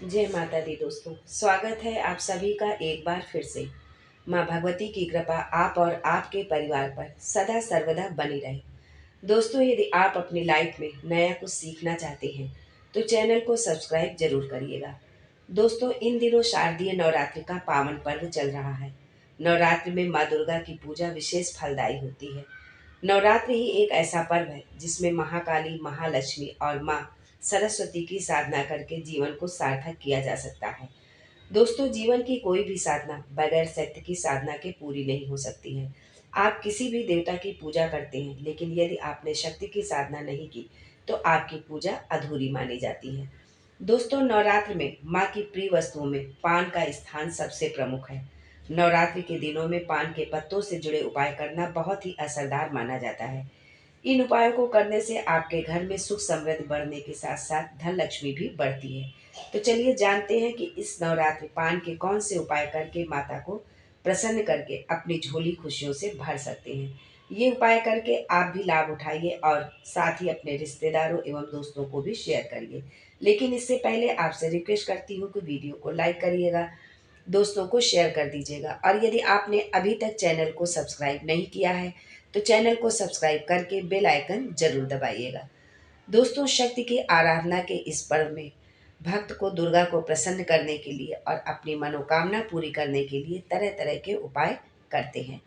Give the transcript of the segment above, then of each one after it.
जय माता दी दोस्तों, स्वागत है आप सभी का एक बार फिर से। माँ भगवती की कृपा आप और आपके परिवार पर सदा सर्वदा बनी रहे। दोस्तों, यदि आप अपनी लाइफ में नया कुछ सीखना चाहते हैं तो चैनल को सब्सक्राइब जरूर करिएगा। दोस्तों, इन दिनों शारदीय नवरात्रि का पावन पर्व चल रहा है। नवरात्रि में माँ दुर्गा की पूजा विशेष फलदायी होती है। नवरात्रि ही एक ऐसा पर्व है जिसमें महाकाली, महालक्ष्मी और माँ सरस्वती की साधना करके जीवन को सार्थक किया जा सकता है। दोस्तों, जीवन की कोई भी साधना बगैर सत्य की साधना के पूरी नहीं हो सकती है। आप किसी भी देवता की पूजा करते हैं, लेकिन यदि आपने शक्ति की साधना नहीं की तो आपकी पूजा अधूरी मानी जाती है। दोस्तों, नवरात्र में माँ की प्रिय वस्तुओं में पान का स्थान सबसे प्रमुख है। नवरात्रि के दिनों में पान के पत्तों से जुड़े उपाय करना बहुत ही असरदार माना जाता है। इन उपायों को करने से आपके घर में सुख समृद्धि बढ़ने के साथ साथ धन लक्ष्मी भी बढ़ती है। तो चलिए जानते हैं कि इस नवरात्रि पान के कौन से उपाय करके माता को प्रसन्न करके अपनी झोली खुशियों से भर सकते हैं। ये उपाय करके आप भी लाभ उठाइए और साथ ही अपने रिश्तेदारों एवं दोस्तों को भी शेयर करिए। लेकिन इससे पहले आपसे रिक्वेस्ट करती हूँ कि वीडियो को लाइक करिएगा, दोस्तों को शेयर कर दीजिएगा और यदि आपने अभी तक चैनल को सब्सक्राइब नहीं किया है तो चैनल को सब्सक्राइब करके बेल आइकन जरूर दबाइएगा। दोस्तों, शक्ति की आराधना के इस पर्व में भक्त को दुर्गा को प्रसन्न करने के लिए और अपनी मनोकामना पूरी करने के लिए तरह तरह के उपाय करते हैं।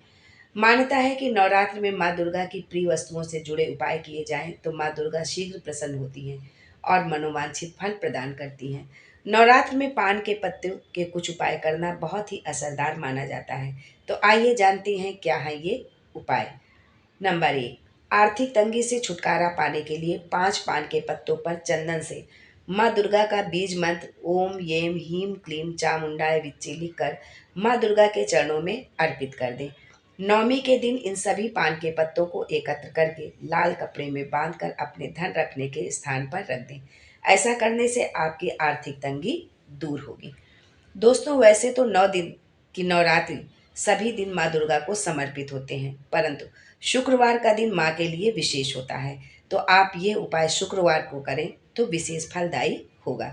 मान्यता है कि नवरात्र में माँ दुर्गा की प्रिय वस्तुओं से जुड़े उपाय किए जाएं तो माँ दुर्गा शीघ्र प्रसन्न होती हैं और मनोवांछित फल प्रदान करती हैं। नवरात्र में पान के पत्ते के कुछ उपाय करना बहुत ही असरदार माना जाता है। तो आइए जानते हैं क्या है ये उपाय। नंबर 1, आर्थिक तंगी से छुटकारा पाने के लिए 5 पान के पत्तों पर चंदन से माँ दुर्गा का बीज मंत्र ओम येम हीम क्लीम चामुंडाय विच्चे लिखकर माँ दुर्गा के चरणों में अर्पित कर दें। नवमी के दिन इन सभी पान के पत्तों को एकत्र करके लाल कपड़े में बांधकर अपने धन रखने के स्थान पर रख दें। ऐसा करने से आपकी आर्थिक तंगी दूर होगी। दोस्तों, वैसे तो 9 दिन की नवरात्रि सभी दिन माँ दुर्गा को समर्पित होते हैं, परंतु शुक्रवार का दिन माँ के लिए विशेष होता है। तो आप ये उपाय शुक्रवार को करें तो विशेष फलदायी होगा।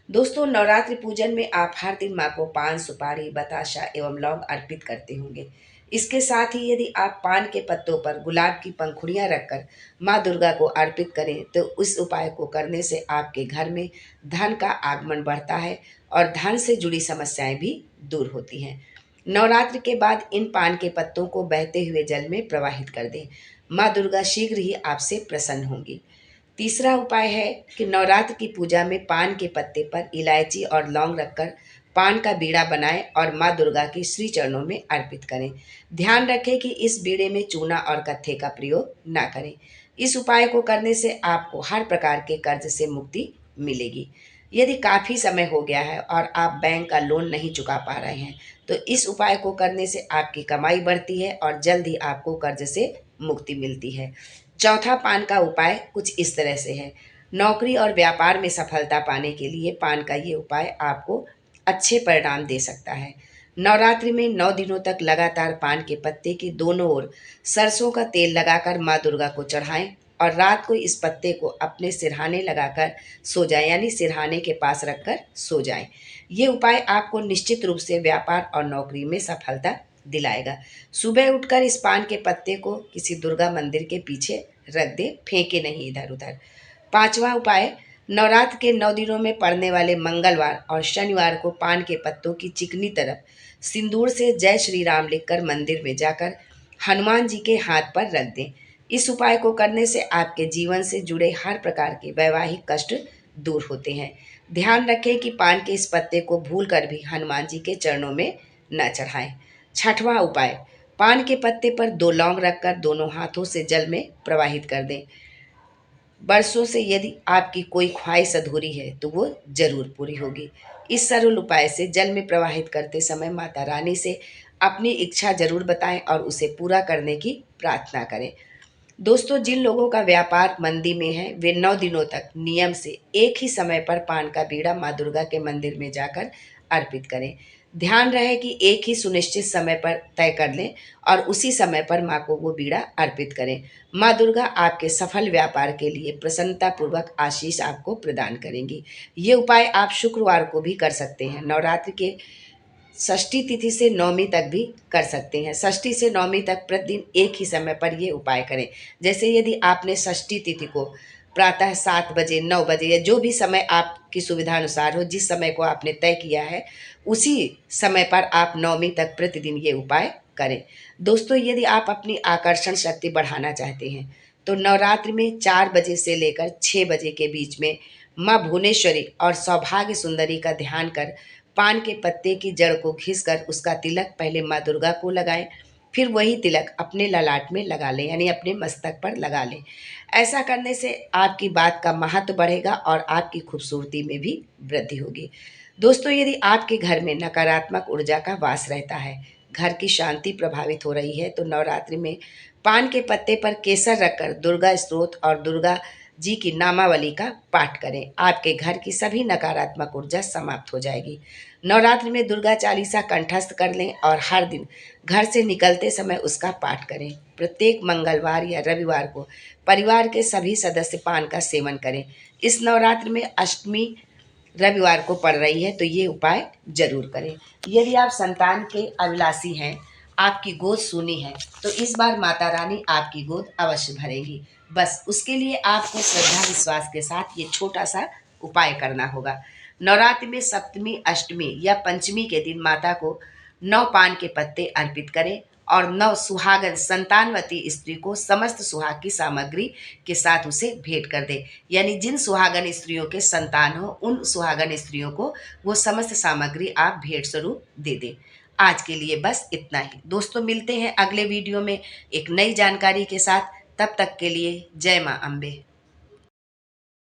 दोस्तों, नवरात्रि पूजन में आप हर दिन माँ को पान, सुपारी, बताशा एवं लौंग अर्पित करते होंगे। इसके साथ ही यदि आप पान के पत्तों पर गुलाब की पंखुड़ियाँ रखकर माँ दुर्गा को अर्पित करें तो उस उपाय को करने से आपके घर में धन का आगमन बढ़ता है और धन से जुड़ी समस्याएं भी दूर होती हैं। नवरात्र के बाद इन पान के पत्तों को बहते हुए जल में प्रवाहित कर दें। माँ दुर्गा शीघ्र ही आपसे प्रसन्न होंगी। तीसरा उपाय है कि नवरात्र की पूजा में पान के पत्ते पर इलायची और लौंग रखकर पान का बीड़ा बनाएं और माँ दुर्गा के श्री चरणों में अर्पित करें। ध्यान रखें कि इस बीड़े में चूना और कत्थे का प्रयोग ना करें। इस उपाय को करने से आपको हर प्रकार के कर्ज से मुक्ति मिलेगी। यदि काफ़ी समय हो गया है और आप बैंक का लोन नहीं चुका पा रहे हैं तो इस उपाय को करने से आपकी कमाई बढ़ती है और जल्द ही आपको कर्ज से मुक्ति मिलती है। चौथा पान का उपाय कुछ इस तरह से है। नौकरी और व्यापार में सफलता पाने के लिए पान का ये उपाय आपको अच्छे परिणाम दे सकता है। नवरात्रि में 9 दिनों तक लगातार पान के पत्ते के दोनों ओर सरसों का तेल लगाकर माँ दुर्गा को चढ़ाएं और रात को इस पत्ते को अपने सिरहाने लगाकर सो जाएं, यानी सिरहाने के पास रखकर सो जाएं। ये उपाय आपको निश्चित रूप से व्यापार और नौकरी में सफलता दिलाएगा। सुबह उठकर इस पान के पत्ते को किसी दुर्गा मंदिर के पीछे रख दे, फेंके नहीं इधर उधर। पांचवा उपाय, नवरात्र के 9 दिनों में पड़ने वाले मंगलवार और शनिवार को पान के पत्तों की चिकनी तरफ सिंदूर से जय श्री राम लिखकर मंदिर में जाकर हनुमान जी के हाथ पर रख दें। इस उपाय को करने से आपके जीवन से जुड़े हर प्रकार के वैवाहिक कष्ट दूर होते हैं। ध्यान रखें कि पान के इस पत्ते को भूल कर भी हनुमान जी के चरणों में न चढ़ाएं। छठवां उपाय, पान के पत्ते पर 2 लौंग रखकर दोनों हाथों से जल में प्रवाहित कर दें। बरसों से यदि आपकी कोई ख्वाहिश अधूरी है तो वो जरूर पूरी होगी। इस सरल उपाय से जल में प्रवाहित करते समय माता रानी से अपनी इच्छा जरूर बताएं और उसे पूरा करने की प्रार्थना करें। दोस्तों, जिन लोगों का व्यापार मंदी में है वे 9 दिनों तक नियम से एक ही समय पर पान का बीड़ा माँ दुर्गा के मंदिर में जाकर अर्पित करें। ध्यान रहे कि एक ही सुनिश्चित समय पर तय कर लें और उसी समय पर माँ को वो बीड़ा अर्पित करें। माँ दुर्गा आपके सफल व्यापार के लिए प्रसन्नतापूर्वक आशीष आपको प्रदान करेंगी। ये उपाय आप शुक्रवार को भी कर सकते हैं। नवरात्रि के षष्ठी तिथि से नवमी तक भी कर सकते हैं। षष्ठी से नवमी तक प्रतिदिन एक ही समय पर ये उपाय करें। जैसे यदि आपने षष्ठी तिथि को प्रातः 7 बजे, 9 बजे या जो भी समय आपकी सुविधा अनुसार हो, जिस समय को आपने तय किया है उसी समय पर आप नवमी तक प्रतिदिन ये उपाय करें। दोस्तों, यदि आप अपनी आकर्षण शक्ति बढ़ाना चाहते हैं तो नवरात्रि में 4 बजे से लेकर 6 बजे के बीच में माँ भुवनेश्वरी और सौभाग्य सुंदरी का ध्यान कर पान के पत्ते की जड़ को घिसकर उसका तिलक पहले माँ दुर्गा को लगाएं, फिर वही तिलक अपने ललाट में लगा लें, यानी अपने मस्तक पर लगा लें। ऐसा करने से आपकी बात का महत्व बढ़ेगा और आपकी खूबसूरती में भी वृद्धि होगी। दोस्तों, यदि आपके घर में नकारात्मक ऊर्जा का वास रहता है, घर की शांति प्रभावित हो रही है, तो नवरात्रि में पान के पत्ते पर केसर रखकर दुर्गा स्तोत्र और दुर्गा जी की नामावली का पाठ करें। आपके घर की सभी नकारात्मक ऊर्जा समाप्त हो जाएगी। नवरात्रि में दुर्गा चालीसा कंठस्थ कर लें और हर दिन घर से निकलते समय उसका पाठ करें। प्रत्येक मंगलवार या रविवार को परिवार के सभी सदस्य पान का सेवन करें। इस नवरात्रि में अष्टमी रविवार को पड़ रही है तो ये उपाय जरूर करें। यदि आप संतान के अभिलाषी हैं, आपकी गोद सूनी है, तो इस बार माता रानी आपकी गोद अवश्य भरेंगी। बस उसके लिए आपको श्रद्धा विश्वास के साथ ये छोटा सा उपाय करना होगा। नवरात्रि में सप्तमी, अष्टमी या पंचमी के दिन माता को 9 पान के पत्ते अर्पित करें और 9 सुहागन संतानवती स्त्री को समस्त सुहाग की सामग्री के साथ उसे भेंट कर दे। यानी जिन सुहागन स्त्रियों के संतान हो उन सुहागन स्त्रियों को वो समस्त सामग्री आप भेंट स्वरूप दे दें। आज के लिए बस इतना ही। दोस्तों, मिलते हैं अगले वीडियो में एक नई जानकारी के साथ। तब तक के लिए जय माँ अम्बे।